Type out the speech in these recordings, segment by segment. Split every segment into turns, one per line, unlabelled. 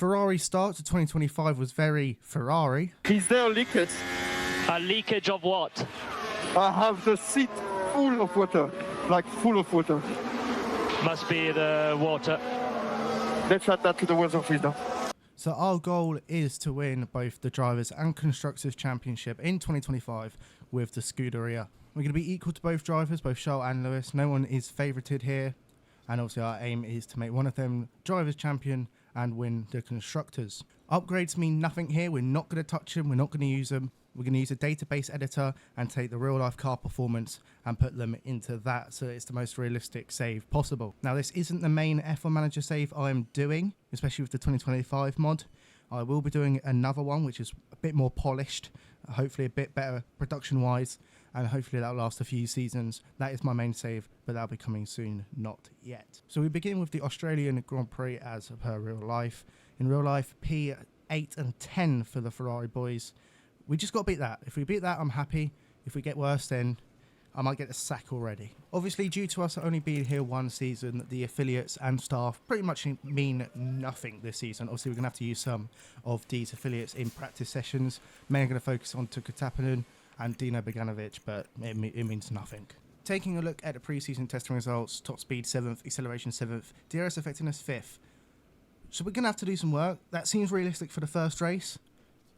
Ferrari's start to 2025 was very Ferrari.
Is there a leakage?
A leakage of what?
I have the seat full of water, like full of water.
Must be the water.
Let's add that to the weather office now.
So our goal is to win both the Drivers' and Constructors' Championship in 2025 with the Scuderia. We're going to be equal to both drivers, both Charles and Lewis. No one is favorited here. And obviously our aim is to make one of them Drivers' Champion and win the Constructors. Upgrades mean nothing here. We're not going to touch them. We're not going to use them. We're going to use a database editor and take the real life car performance and put them into that so it's the most realistic save possible. Now this isn't the main F1 Manager save I'm doing, especially with the 2025 mod. I will be doing another one which is a bit more polished, hopefully a bit better production wise, and hopefully that'll last a few seasons. That is my main save, but that'll be coming soon, not yet. So we begin with the Australian Grand Prix as per real life. In real life, P8 and 10 for the Ferrari boys. We just got to beat that. If we beat that, I'm happy. If we get worse, then I might get a sack already. Obviously, due to us only being here one season, the affiliates and staff pretty much mean nothing this season. Obviously, we're going to have to use some of these affiliates in practice sessions. Mainly going to focus on Tuka Tappinen and Dino Beganovic, but it means nothing. Taking a look at the pre-season testing results, top speed 7th, acceleration 7th, DRS effectiveness 5th. So we're going to have to do some work. That seems realistic for the first race.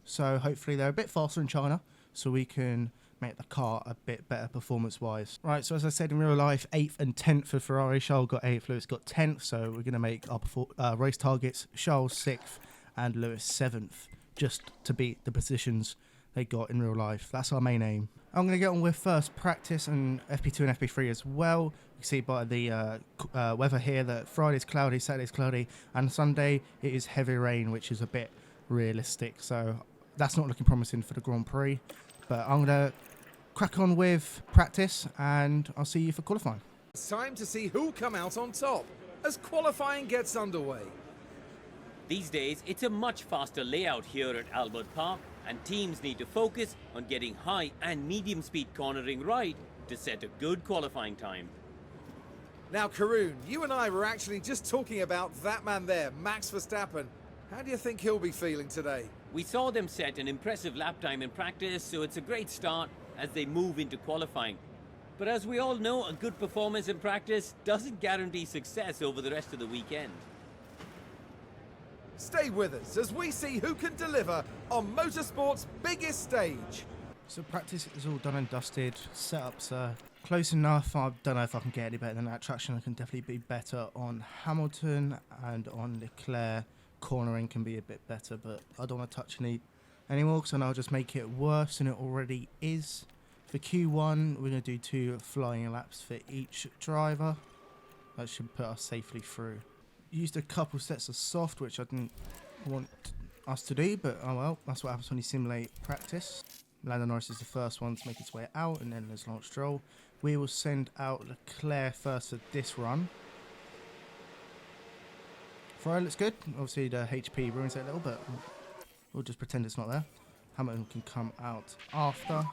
So hopefully they're a bit faster in China, so we can make the car a bit better performance-wise. Right, so as I said in real life, 8th and 10th for Ferrari. Charles got 8th, Lewis got 10th, so we're going to make our race targets. Charles 6th and Lewis 7th, just to beat the positions they got in real life. That's our main aim. I'm going to get on with first practice and FP2 and FP3 as well. You can see by the weather here that Friday's cloudy, Saturday's cloudy, and Sunday it is heavy rain, which is a bit realistic. So that's not looking promising for the Grand Prix. But I'm going to crack on with practice and I'll see you for qualifying.
It's time to see who'll come out on top as qualifying gets underway.
These days, it's a much faster layout here at Albert Park, and teams need to focus on getting high and medium speed cornering right to set a good qualifying time.
Now, Karun, you and I were actually just talking about that man there, Max Verstappen. How do you think he'll be feeling today?
We saw them set an impressive lap time in practice, so it's a great start as they move into qualifying. But as we all know, a good performance in practice doesn't guarantee success over the rest of the weekend.
Stay with us as we see who can deliver on motorsport's biggest stage.
So practice is all done and dusted. Setups are close enough. I don't know if I can get any better than that. Traction can definitely be better on Hamilton and on Leclerc. Cornering can be a bit better, but I don't want to touch any more because I know I'll just make it worse than it already is. For Q1, we're going to do 2 flying laps for each driver. That should put us safely through. Used a couple sets of soft, which I didn't want us to do, but oh well, that's what happens when you simulate practice. Lando Norris is the first one to make its way out, and then there's Lance Stroll. We will send out Leclerc first for this run. Ferrari looks good. Obviously the HP ruins it a little, but we'll just pretend it's not there. Hamilton can come out after.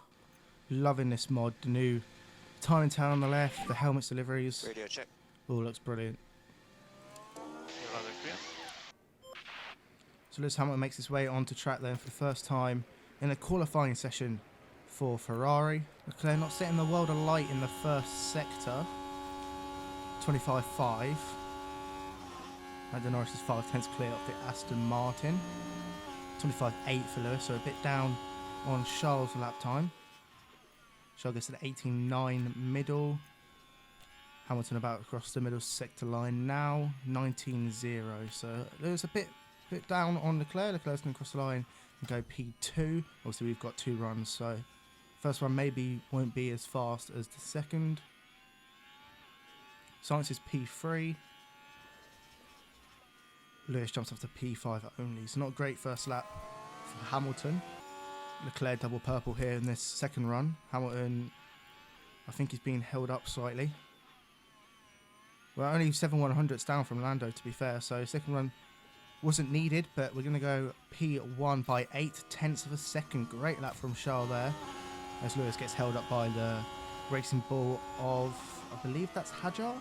Loving this mod, the new timing tower on the left, the helmets deliveries.
Radio check.
All looks brilliant. So Lewis Hamilton makes his way onto track then for the first time in a qualifying session for Ferrari. Leclerc not setting the world alight in the first sector. 25.5. Lando Norris is 5/10 clear off the Aston Martin. 25.8 for Lewis, so a bit down on Charles' lap time. Charles gets to the 18.9 middle. Hamilton about across the middle sector line now. 19.0, so Lewis a bit down on Leclerc. Leclerc's going to cross the line and go P2. Obviously we've got 2 runs, so first one maybe won't be as fast as the second. Science is P3. Lewis jumps off to P5 only. So not a great first lap for Hamilton. Leclerc double purple here in this second run. Hamilton, I think he's being held up slightly. Well, only 7/100ths down from Lando, to be fair. So second run wasn't needed, but we're going to go P1 by 0.8 of a second. Great lap from Charles there, as Lewis gets held up by the racing ball of, I believe that's Hajar.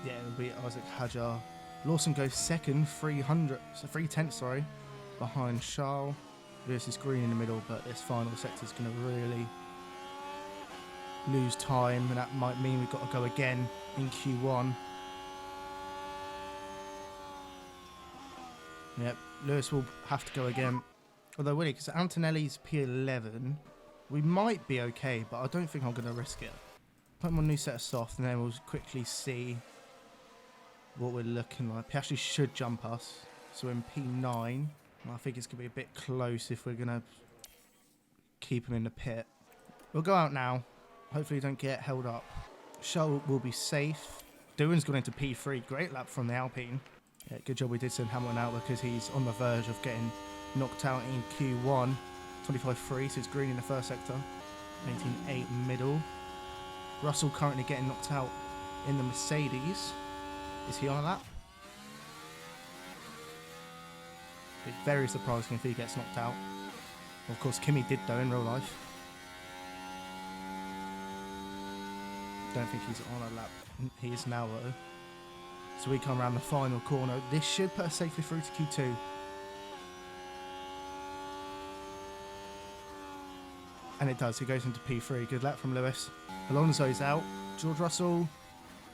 Yeah, it'll be Isaac Hajar Lawson goes second, 3/10, sorry, behind Charles. Lewis is green in the middle, but this final sector is going to really lose time, and that might mean we've got to go again in Q1. Yep, Lewis will have to go again. Although, will he? Because Antonelli's P11, we might be okay, but I don't think I'm going to risk it. Put him on a new set of soft, and then we'll quickly see what we're looking like. Piastri should jump us, so we're in P9. I think it's going to be a bit close if we're going to keep him in the pit. We'll go out now. Hopefully don't get held up. Charles will be safe. Doohan's gone into P3. Great lap from the Alpine. Yeah, good job we did send Hamilton out because he's on the verge of getting knocked out in Q1. 25.3, so it's green in the first sector. 18.8 middle. Russell currently getting knocked out in the Mercedes. Is he on a lap? It's very surprising if he gets knocked out. Well, of course, Kimi did though in real life. Don't think he's on a lap. He is now though. So we come around the final corner. This should put us safely through to Q2. And it does. He goes into P3. Good lap from Lewis. Alonso's out. George Russell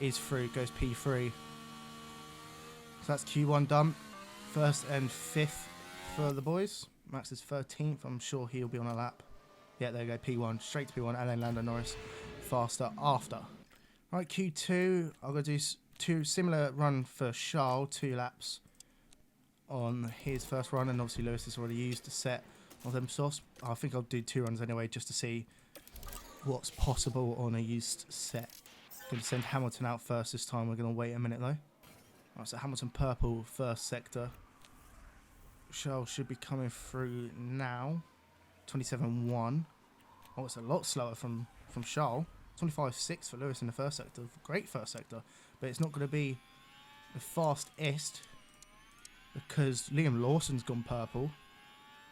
is through. Goes P3. So that's Q1 done. First and fifth for the boys. Max is 13th. I'm sure he'll be on a lap. Yeah, there you go. P1. Straight to P1. And then Lando Norris faster after. Right, Q2. I'm going to do two similar run for Charles. 2 laps on his first run. And obviously Lewis has already used a set of them softs. I think I'll do 2 runs anyway just to see what's possible on a used set. Going to send Hamilton out first this time. We're going to wait a minute though. Right, so Hamilton purple first sector. Charles should be coming through now. 27.1. Oh, it's a lot slower from Charles. 25.6 for Lewis in the first sector. Great first sector. But it's not going to be the fastest because Liam Lawson's gone purple.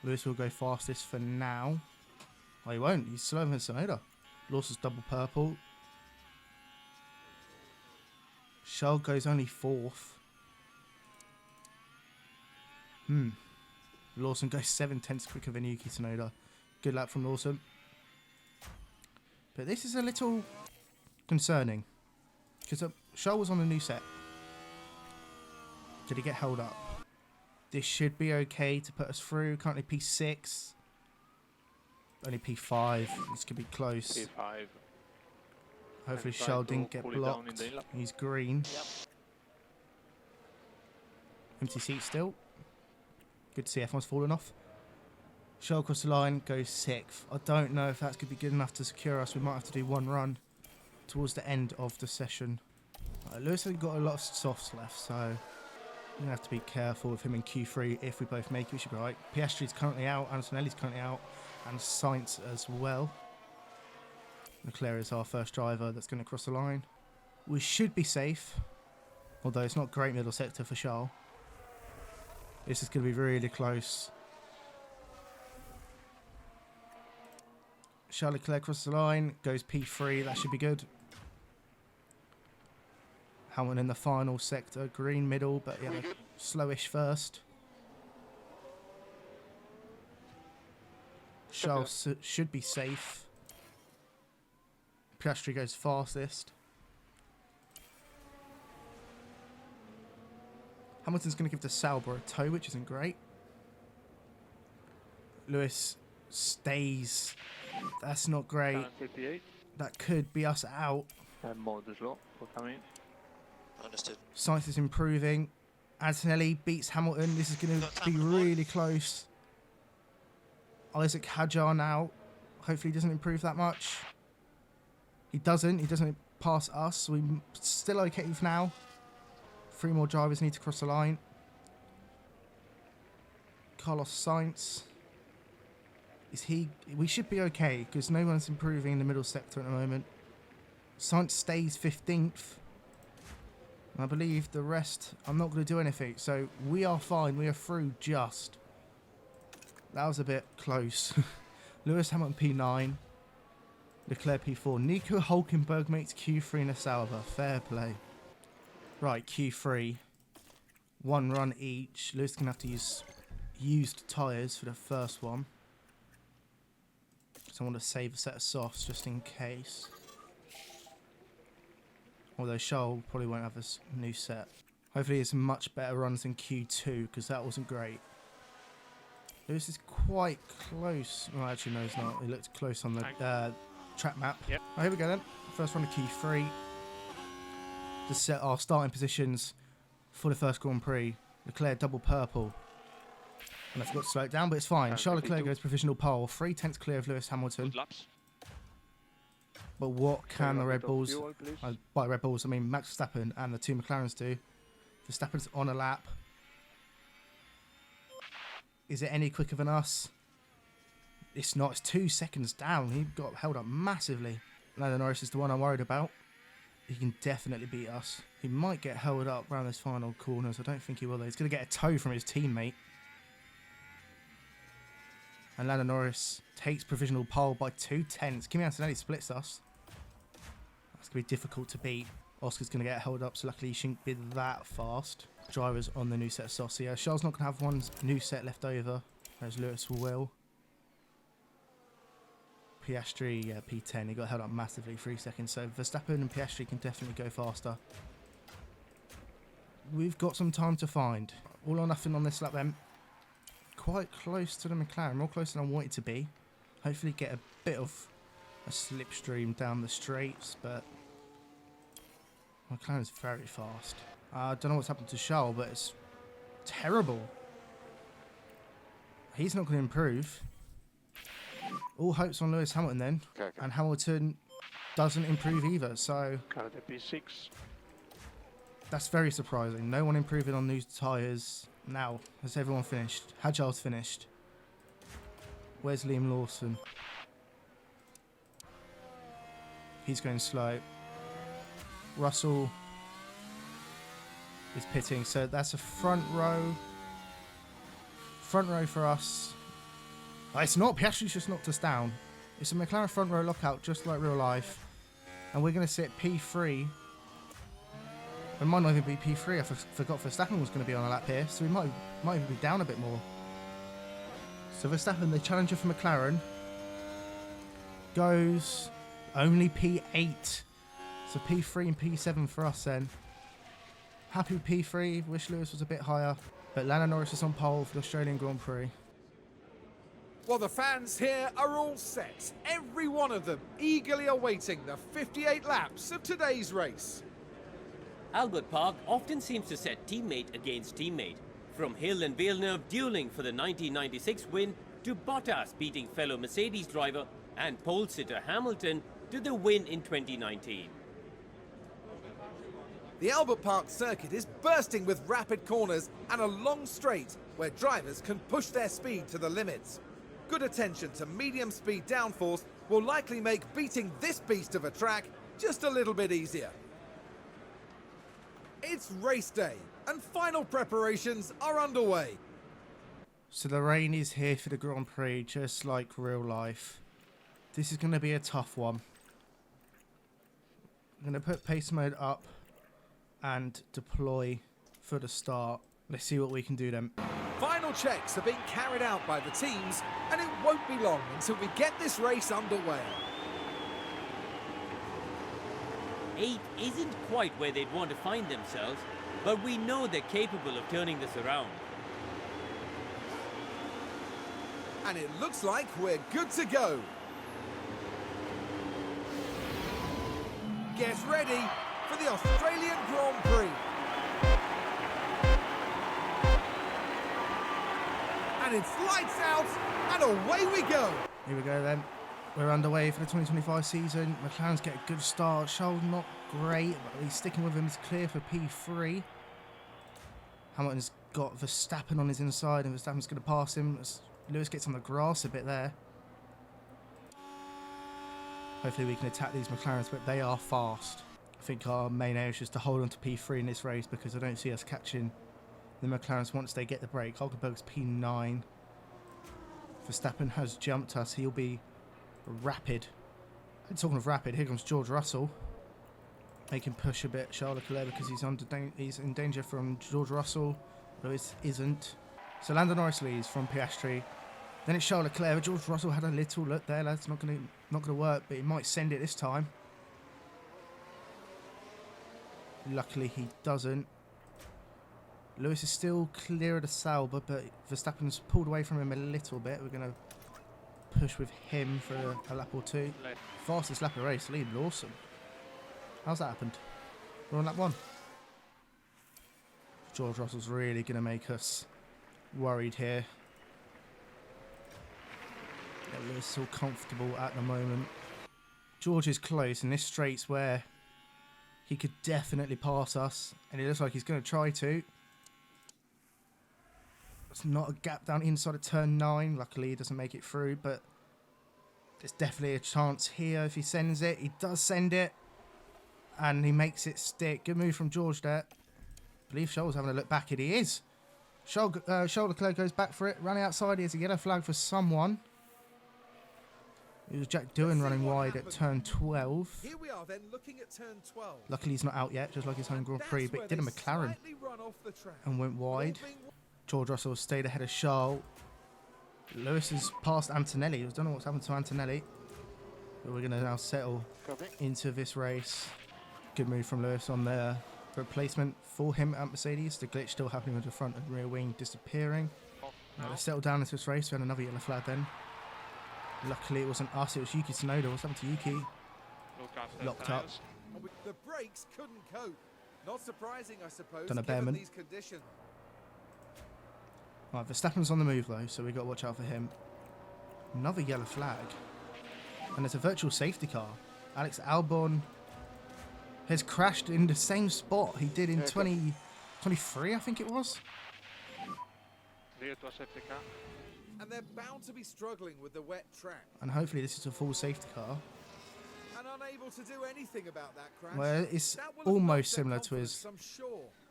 Lewis will go fastest for now. Oh, he won't. He's slower than Sonoda. Lawson's double purple. Charles goes only 4th. Lawson goes 7/10 quicker than Yuki Tsunoda. Good lap from Lawson. But this is a little concerning. Because Charles was on a new set. Did he get held up? This should be okay to put us through. Currently P6. Only P5. This could be close.
P5.
Hopefully Charles didn't get blocked. He's green.
Yep.
Empty seat still. Good to see everyone's fallen off. Charles across the line, goes 6th. I don't know if that's going to be good enough to secure us. We might have to do 1 run towards the end of the session. Lewis has got a lot of softs left, so we're going to have to be careful with him in Q3. If we both make it, we should be right. Piastri's currently out, Antonelli's currently out, and Sainz as well. Leclerc is our first driver that's going to cross the line. We should be safe, although it's not great middle sector for Charles. This is going to be really close. Charles Leclerc crosses the line, goes P3, that should be good. Hamilton in the final sector, green middle, but yeah, slowish first. Charles should be safe. Piastri goes fastest. Hamilton's going to give the Sauber a toe, which isn't great. Lewis stays. That's not great. That could be us out.
Mode as well for coming.
Understood.
Sainz is improving. Antonelli beats Hamilton. This is going to be really close. Isaac Hadjar now. Hopefully he doesn't improve that much. He doesn't. He doesn't pass us. We're still okay for now. 3 more drivers need to cross the line. Carlos Sainz. Is he... We should be okay because no one's improving in the middle sector at the moment. Sainz stays 15th. I believe the rest, I'm not going to do anything. So we are fine. We are through just. That was a bit close. Lewis Hamilton P9. Leclerc P4. Nico Hulkenberg makes Q3 in a Sauber. Fair play. Right, Q3. 1 run each. Lewis is going to have to use used tyres for the first one. So I want to save a set of softs just in case. Although Charles probably won't have a new set. Hopefully it's much better runs than Q2 because that wasn't great. Lewis is quite close. Well, actually no, it's not. It looked close on the track map.
Yep.
Oh, here we go then. First run of Q3. To set our starting positions for the first Grand Prix. Leclerc double purple. And I forgot to slow it down, but it's fine. Charles Leclerc goes provisional pole. 3/10 clear of Lewis Hamilton.
Good laps.
But what can the Red Bulls,
Fuel, please.
by Red Bulls I mean Max Verstappen and the two McLarens do? Verstappen's on a lap. Is it any quicker than us? It's not. It's 2 seconds down. He got held up massively. Lando Norris is the one I'm worried about. He can definitely beat us. He might get held up around this final corners. I don't think he will though. He's going to get a tow from his teammate. And Lando Norris takes provisional pole by 2/10. Kimi Antonelli splits us. That's going to be difficult to beat. Oscar's going to get held up, so luckily he shouldn't be that fast. Drivers on the new set of softs. So yeah, Charles not going to have one new set left over, whereas Lewis will. Piastri, yeah, P10. He got held up massively, 3 seconds. So Verstappen and Piastri can definitely go faster. We've got some time to find. All or nothing on this lap then. Quite close to the McLaren, more close than I want it to be. Hopefully get a bit of a slipstream down the straights, but McLaren's very fast. I don't know what's happened to Charles, but it's terrible. He's not going to improve. All hopes on Lewis Hamilton then, and Hamilton doesn't improve either, so
Car the P6.
that's very surprising. No one improving on new tyres. Now, has everyone finished? Hadjar's finished. Where's Liam Lawson? He's going slow. Russell is pitting, so that's a front row. Front row for us. Oh, it's not. Piastri's just knocked us down. It's a McLaren front row lockout, just like real life. And we're going to sit P3. It might not even be P3. I forgot Verstappen was going to be on a lap here, so we might even be down a bit more. So Verstappen, the challenger for McLaren, goes only P8. So P3 and P7 for us then. Happy with P3. Wish Lewis was a bit higher. But Lando Norris is on pole for the Australian Grand Prix.
Well, the fans here are all set. Every one of them eagerly awaiting the 58 laps of today's race.
Albert Park often seems to set teammate against teammate. From Hill and Villeneuve dueling for the 1996 win, to Bottas beating fellow Mercedes driver and pole sitter Hamilton to the win in 2019.
The Albert Park circuit is bursting with rapid corners and a long straight where drivers can push their speed to the limits. Good attention to medium speed downforce will likely make beating this beast of a track just a little bit easier. It's race day and final preparations are underway.
So the rain is here for the Grand Prix, just like real life. This is going to be a tough one. I'm going to put pace mode up and deploy for the start. Let's see what we can do then.
Final checks are being carried out by the teams, and it won't be long until we get this race underway.
8 isn't quite where they'd want to find themselves, but we know they're capable of turning this around.
And it looks like we're good to go. Get ready for the Australian Grand Prix. And it's lights out, and away we go.
Here we go then. We're underway for the 2025 season. McLaren's get a good start. Charles not great, but he's sticking with him. He's clear for P3. Hamilton's got Verstappen on his inside, and Verstappen's going to pass him as Lewis gets on the grass a bit there. Hopefully we can attack these McLarens, but they are fast. I think our main aim is just to hold on to P3 in this race because I don't see us catching the McLarens once they get the break. Hulkenberg's P9. Verstappen has jumped us. He'll be rapid. And talking of rapid, here comes George Russell. Make him push a bit, Charles Leclerc, because he's in danger from George Russell. Lewis isn't. So Lando Norris leads from Piastri. Then it's Charles Leclerc. George Russell had a little look there. That's not gonna work, but he might send it this time. Luckily he doesn't. Lewis is still clear of the Sauber, but Verstappen's pulled away from him a little bit. We're gonna push with him for a lap or two. Fastest lap of the race, Liam Lawson. How's that happened? We're on lap 1. George Russell's really going to make us worried here. Yeah, Lewis is all comfortable at the moment. George is close, and this straight's where he could definitely pass us, and it looks like he's going to try to. It's not a gap down inside of turn 9. Luckily, he doesn't make it through, but there's definitely a chance here if he sends it. He does send it. And he makes it stick. Good move from George there. I believe Charles having a look back, and he is. Charles Leclerc goes back for it. Running outside, he has a yellow flag for someone. It was Jack Doohan running wide at turn 12.
Here we are then looking at turn 12.
Luckily he's not out yet, just like his home Grand Prix, but he did a McLaren and went wide. George Russell stayed ahead of Charles. Lewis has passed Antonelli. I don't know what's happened to Antonelli. But we're going to now settle into this race. Good move from Lewis on the replacement for him at Mercedes. The glitch still happening with the front and rear wing disappearing. Let's settle down into this race. We had another yellow flag then. Luckily it wasn't us, it was Yuki Tsunoda. What's happened to Yuki? Locked up.
The brakes couldn't cope. Not surprising, I suppose,
Done a
given
Behrman.
these conditions.
Right, Verstappen's on the move though, so we've got to watch out for him. Another yellow flag. And it's a virtual safety car. Alex Albon has crashed in the same spot he did in 2023, I think it was.
And they're bound to be struggling with the wet track.
And hopefully this is a full safety car.
And unable to do anything about that crash.
Well, it's almost similar to his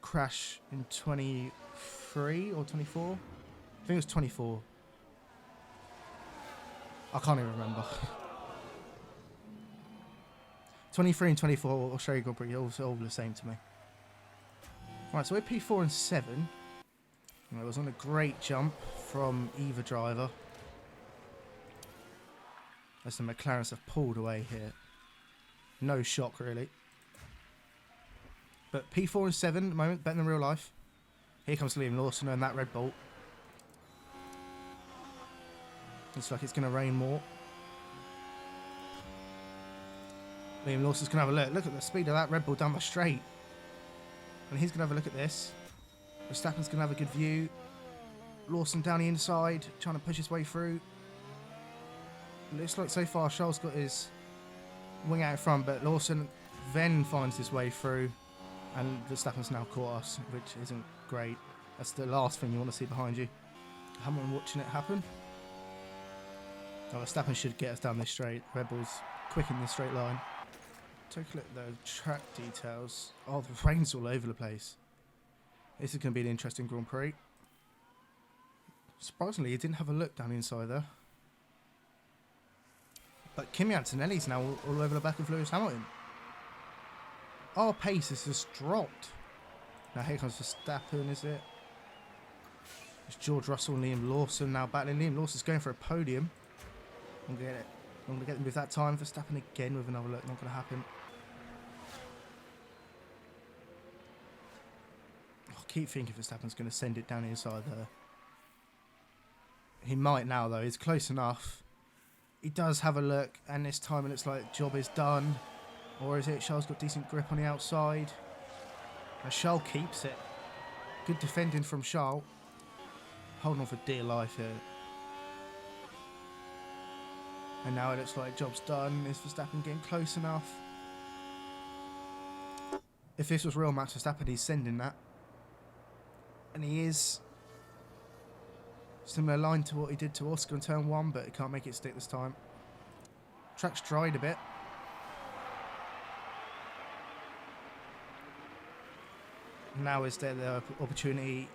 crash in 23 or 24. I think it was 24. I can't even remember. 23 and 24 Australia Grand Prix, all the same to me. Right, so we're P4 and 7. It was on a great jump from either driver. As the McLarens have pulled away here. No shock, really. But P4 and 7 at the moment, better than real life. Here comes Liam Lawson and that Red Bull. Looks like it's going to rain more. Liam Lawson's going to have a look. Look at the speed of that Red Bull down the straight. And he's going to have a look at this. Verstappen's going to have a good view. Lawson down the inside, trying to push his way through. Looks like so far Charles got his wing out in front, but Lawson then finds his way through. And Verstappen's now caught us, which isn't great. That's the last thing you want to see behind you. I'm watching it happen. Oh, Verstappen should get us down this straight. Red Bull's quick in this straight line. Take a look at the track details. Oh, the rain's all over the place. This is going to be an interesting Grand Prix. Surprisingly, he didn't have a look down inside there. But Kimi Antonelli's now all over the back of Lewis Hamilton. Our pace has just dropped. Now here comes Verstappen, is it? It's George Russell and Liam Lawson now battling. Liam Lawson's going for a podium. I'm going to get them with that time. Verstappen again with another look. Not going to happen. I keep thinking Verstappen's going to send it down inside there. He might now though. He's close enough. He does have a look, and this time it looks like job is done. Or is it Charles got decent grip on the outside? And Charles keeps it. Good defending from Charles. Holding on for dear life here. And now it looks like job's done. Is Verstappen getting close enough? If this was real Max Verstappen, he's sending that. And he is. Similar line to what he did to Oscar in turn 1, but he can't make it stick this time. Track's dried a bit. Now is there the opportunity.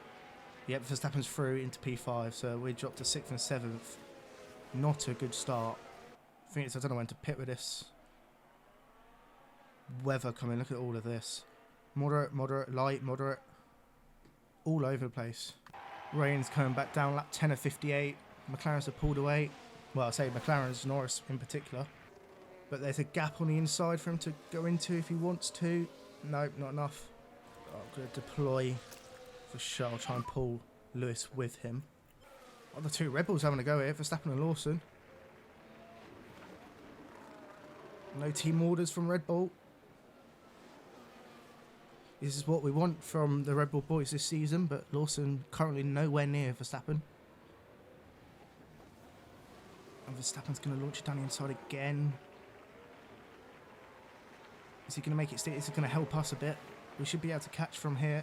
Yep, Verstappen's through into P5, so we dropped to 6th and 7th. Not a good start. I don't know when to pit with this. weather coming. Look at all of this. Moderate, moderate, light, moderate. All over the place. Rain's coming back down, lap 10 of 58. McLaren's have pulled away. Well, I say McLaren's, Norris in particular. But there's a gap on the inside for him to go into if he wants to. Nope, not enough. I'm going to deploy for sure. I'll try and pull Lewis with him. Oh, the two Red Bulls having a go here, Verstappen and Lawson. No team orders from Red Bull. This is what we want from the Red Bull boys this season, but Lawson currently nowhere near Verstappen. And Verstappen's going to launch it down the inside again. Is he going to make it stay? Is it going to help us a bit? We should be able to catch from here.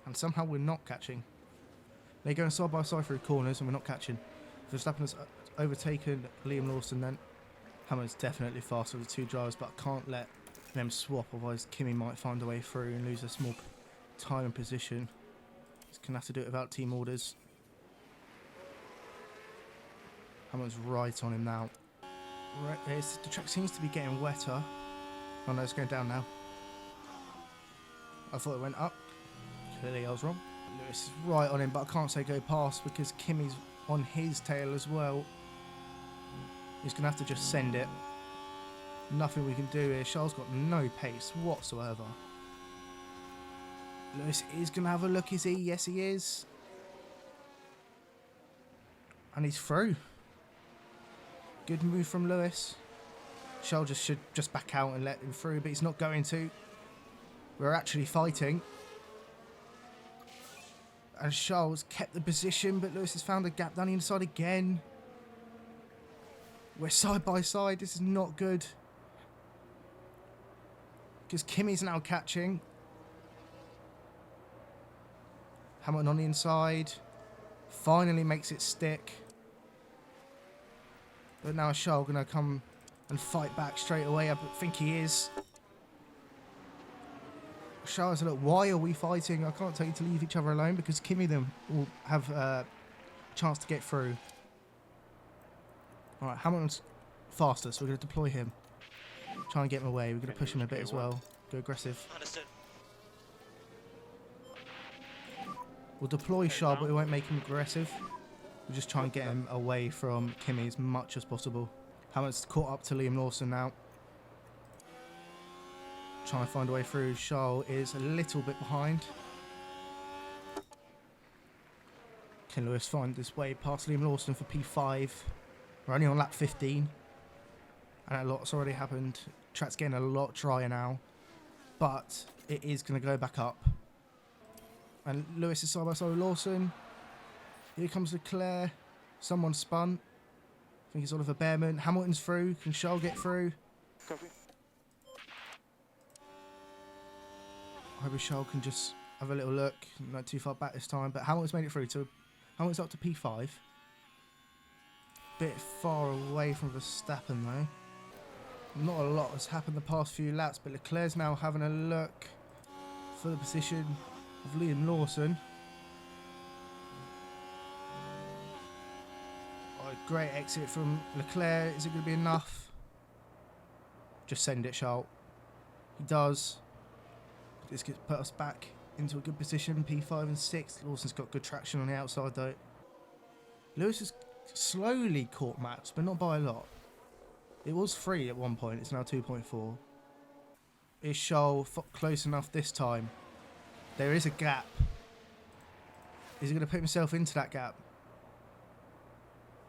And somehow we're not catching. They're going side by side through corners and we're not catching. Verstappen has overtaken Liam Lawson then. Hamilton's definitely faster with the two drivers, but I can't let them swap, otherwise Kimi might find a way through and lose a small time and position. He's going to have to do it without team orders. Hamilton's right on him now. Right, the track seems to be getting wetter. Oh no, it's going down now. I thought it went up. Clearly I was wrong. Lewis is right on him, but I can't say go past because Kimi's on his tail as well. He's going to have to just send it. Nothing we can do here. Charles got no pace whatsoever. Lewis is going to have a look, is he? Yes, he is. And he's through. Good move from Lewis. Charles should just back out and let him through, but he's not going to. We're actually fighting. And Charles kept the position, but Lewis has found a gap down the inside again. We're side by side. This is not good. Because Kimi's now catching. Hamilton on the inside. Finally makes it stick. But now Charles going to come and fight back straight away. I think he is. Charles, look, why are we fighting? I can't tell you to leave each other alone because Kimi then will have a chance to get through. Alright, Hamilton's faster, so we're going to deploy him. Try and get him away. We're going to push him a bit as well. Go aggressive.
Understood.
We'll deploy Charles, but we won't make him aggressive. We'll just try and get him away from Kimi as much as possible. Hamilton's caught up to Liam Lawson now. Trying to find a way through. Charles is a little bit behind. Can Lewis find his way past Liam Lawson for P5? We're only on lap 15. And a lot's already happened. Track's getting a lot drier now. But it is going to go back up. And Lewis is side by side with Lawson. Here comes Leclerc. Someone spun. I think it's Oliver Behrman. Hamilton's through. Can Charles get through?
Copy.
I hope Charles can just have a little look. Not too far back this time. But Hamilton's made it through. So Hamilton's up to P5. Bit far away from Verstappen though. Not a lot has happened the past few laps. But Leclerc's now having a look for the position of Liam Lawson. Oh, great exit from Leclerc. Is it going to be enough? Just send it, Charles. He does. This gets put us back into a good position. P5 and 6. Lawson's got good traction on the outside though. Lewis has slowly caught Max, but not by a lot. It was 3 at one point. It's now 2.4. Is Charles close enough this time? There is a gap. Is he going to put himself into that gap?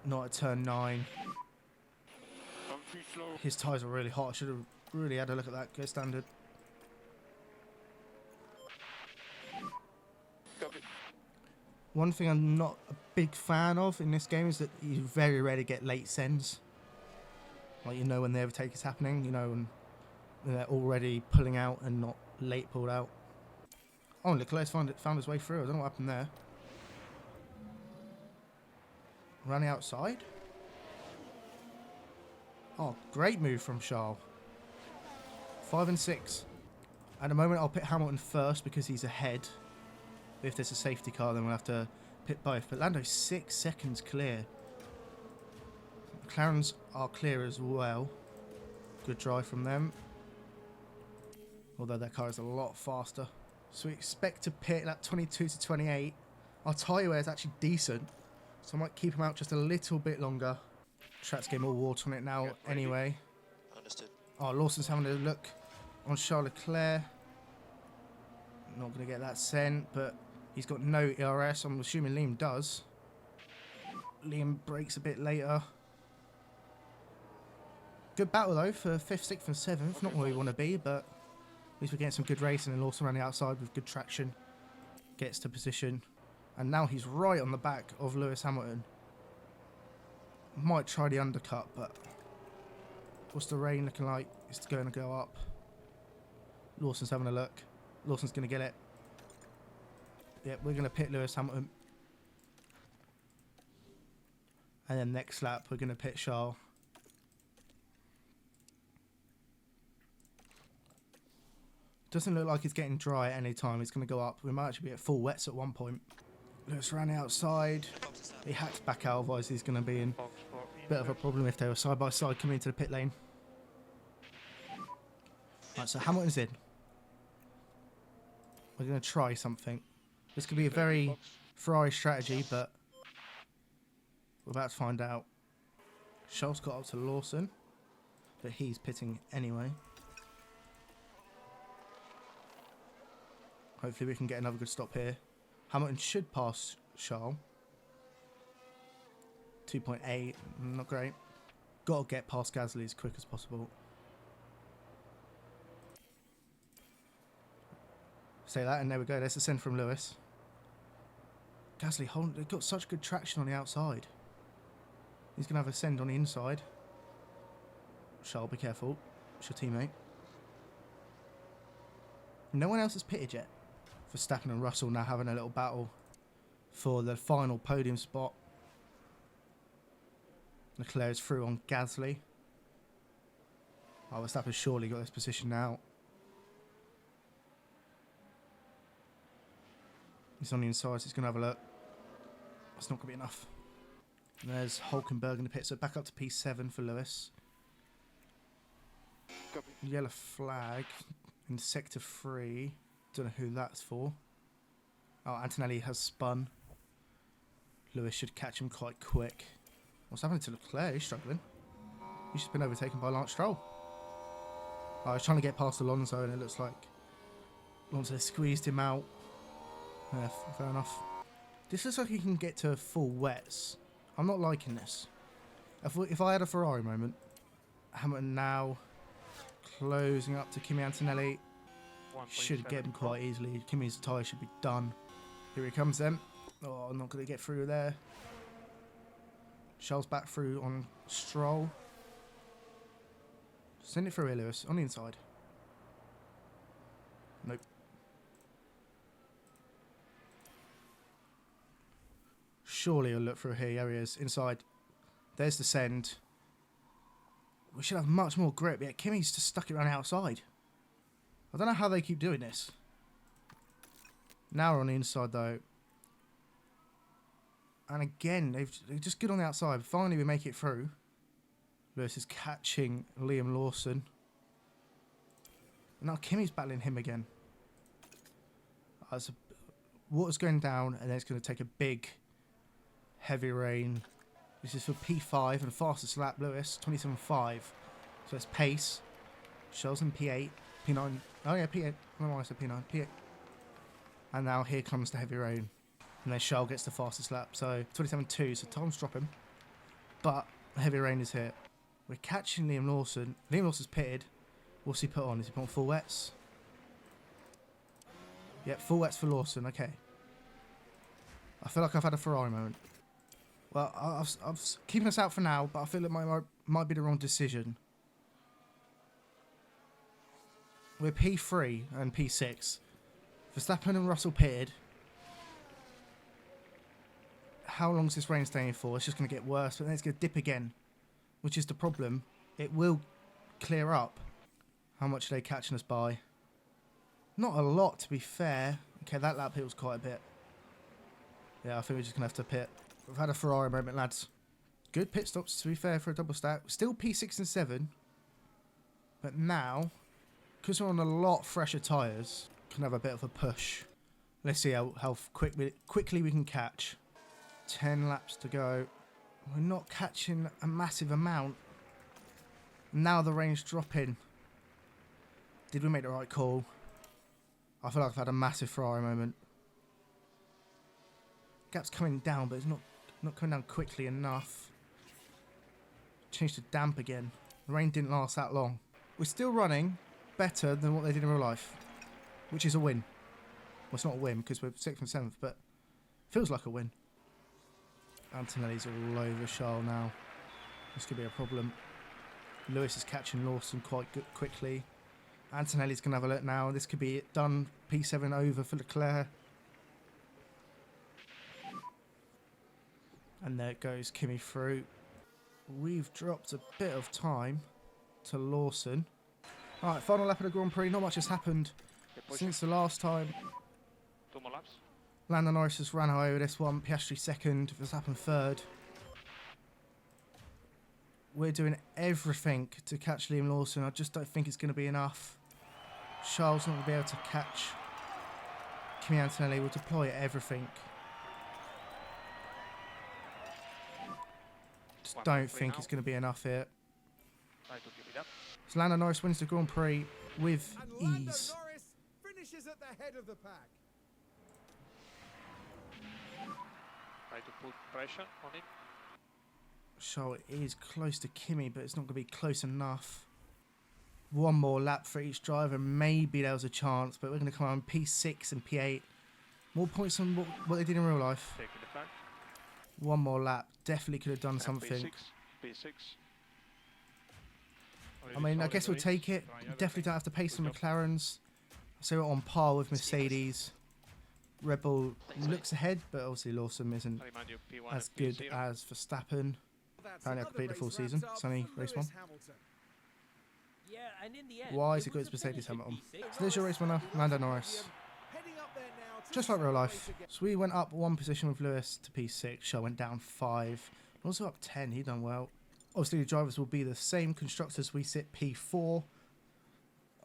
Not at turn 9. His tyres are really hot. I should have really had a look at that. Go standard. One thing I'm not a big fan of in this game is that you very rarely get late sends. Like, you know when the overtake is happening, you know when they're already pulling out and not late pulled out. Oh, Leclerc's found his way through. I don't know what happened there. Running outside. Oh, great move from Charles. 5 and 6. At the moment, I'll pit Hamilton first because he's ahead. If there's a safety car, then we'll have to pit both. But Lando's 6 seconds clear. McLarens are clear as well. Good drive from them. Although their car is a lot faster. So we expect to pit at 22 to 28. Our tyre wear is actually decent. So I might keep him out just a little bit longer. Track's getting more water on it now anyway.
Understood.
Oh, Lawson's having a look on Charles Leclerc. Not going to get that sent, but he's got no ERS. I'm assuming Liam does. Liam brakes a bit later. Good battle though for 5th, 6th and 7th. Not where we want to be, but at least we're getting some good racing, and Lawson around the outside with good traction. Gets to position. And now he's right on the back of Lewis Hamilton. Might try the undercut, but what's the rain looking like? It's going to go up. Lawson's having a look. Lawson's going to get it. Yep, we're going to pit Lewis Hamilton. And then next lap, we're going to pit Charles. Doesn't look like it's getting dry at any time. It's going to go up. We might actually be at full wets at one point. Lewis ran outside. He had to back out, otherwise he's going to be in a bit of a problem if they were side by side coming into the pit lane. Right, so Hamilton's in. We're going to try something. This could be a very Ferrari strategy, but we're about to find out. Charles got up to Lawson, but he's pitting anyway. Hopefully we can get another good stop here. Hamilton should pass Charles. 2.8, not great. Got to get past Gasly as quick as possible. Say that, and there we go. There's the send from Lewis. Gasly, they've got such good traction on the outside. He's going to have a send on the inside. Charles, be careful. It's your teammate. No one else has pitted yet. Verstappen and Russell now having a little battle for the final podium spot. Leclerc is through on Gasly. Oh, Verstappen's surely got this position now. He's on the inside, so he's going to have a look. That's not going to be enough. And there's Hulkenberg in the pit, so back up to P7 for Lewis. Yellow flag in sector 3. Don't know who that's for. Oh, Antonelli has spun. Lewis should catch him quite quick. What's happening to Leclerc? He's struggling. He's just been overtaken by Lance Stroll. Oh, I was trying to get past Alonso, and it looks like Alonso squeezed him out. Yeah, fair enough. This looks like he can get to full wets. I'm not liking this. If I had a Ferrari moment, Hamilton now closing up to Kimi Antonelli. Should get him quite easily. Kimi's tyre should be done. Here he comes then. Oh, I'm not going to get through there. Charles back through on Stroll. Send it through here, Lewis. On the inside. Nope. Surely he'll look through here. Here he is. Inside. There's the send. We should have much more grip. Yeah, Kimi's just stuck it around the outside. I don't know how they keep doing this. Now we're on the inside though. And again, they're just good on the outside. Finally we make it through. Lewis is catching Liam Lawson. And now Kimi's battling him again. Water's going down, and then it's going to take a big, heavy rain. This is for P5 and fastest lap, Lewis, 27.5. So it's pace. Charles in P8. P9. Oh yeah, P8. I don't know why I said P9. P8. And now here comes the heavy rain. And then Charles gets the fastest lap. So 27.2. So time's dropping. But the heavy rain is here. We're catching Liam Lawson. Liam Lawson's pitted. What's he put on? Is he put on full wets? Yep, full wets for Lawson. Okay. I feel like I've had a Ferrari moment. Well, I'm keeping us out for now, but I feel it might be the wrong decision. We're P3 and P6. Verstappen and Russell pitted. How long is this rain staying for? It's just going to get worse, but then it's going to dip again, which is the problem. It will clear up. How much are they catching us by? Not a lot, to be fair. Okay, that lap hit was quite a bit. Yeah, I think we're just going to have to pit. We've had a Ferrari moment, lads. Good pit stops, to be fair, for a double stack. Still P6 and 7. But now, because we're on a lot fresher tyres, can have a bit of a push. Let's see how quickly we can catch. 10 laps to go. We're not catching a massive amount. Now the rain's dropping. Did we make the right call? I feel like I've had a massive Ferrari moment. Gap's coming down, but it's not coming down quickly enough. Changed to damp again. The rain didn't last that long. We're still running better than what they did in real life, which is a win. Well, it's not a win because we're 6th and 7th, but feels like a win. Antonelli's all over Charles now. This could be a problem. Lewis is catching Lawson quite quickly. Antonelli's going to have a look now. This could be it done. P7 over for Leclerc. And there goes Kimi through. We've dropped a bit of time to Lawson. Alright, final lap of the Grand Prix. Not much has happened since the last time.
2 more laps.
Lando Norris has ran away with this one. Piastri second. Verstappen third. We're doing everything to catch Liam Lawson. I just don't think it's going to be enough. Charles not going to be able to catch Kimi Antonelli. Will deploy everything. Just don't think it's going to be enough here.
Try to keep it up.
So Lando Norris wins the Grand Prix with
And Lando
ease.
Norris finishes at the head of the pack.
Try to put pressure on him.
Charles is close to Kimi, but it's not going to be close enough. One more lap for each driver. Maybe there was a chance, but we're going to come on P6 and P8. More points than what they did in real life.
Taking the flag.
One more lap. Definitely could have done
And
something.
P6.
I mean, I guess we'll take it. Definitely don't have to pace the McLarens. So we're on par with Mercedes. Red Bull looks ahead, but obviously Lawson isn't
I remind you, P1
as
and
good
P0.
as Verstappen.
That's
Apparently I
another
completed the full
race
season.
wrapped
It's
up
only
for
race
Lewis
1.
Hamilton.
Yeah, and in the end,
Why is
it
it good
was
as
a
Mercedes
finish
helmet
in
on?
P6.
So there's your race winner, Lando Norris.
Heading up there now to
Just like real life.
race again.
So we went up 1 position with Lewis to P6. Shaw went down 5. Also up 10. He done well. Obviously the drivers will be the same. Constructors we sit P4.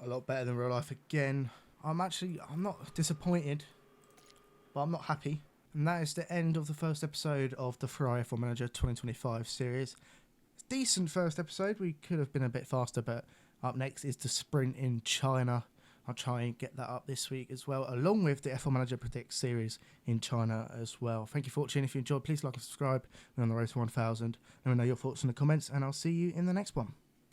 A lot better than real life again. I'm not disappointed, but I'm not happy. And that is the end of the first episode of the Ferrari F1 Manager 2025 series. Decent first episode. We could have been a bit faster, but up next is the sprint in China. I'll try and get that up this week as well, along with the F1 Manager Predicts series in China as well. Thank you for watching. If you enjoyed, please like and subscribe. We're on the road to 1,000. Let me know your thoughts in the comments, and I'll see you in the next one.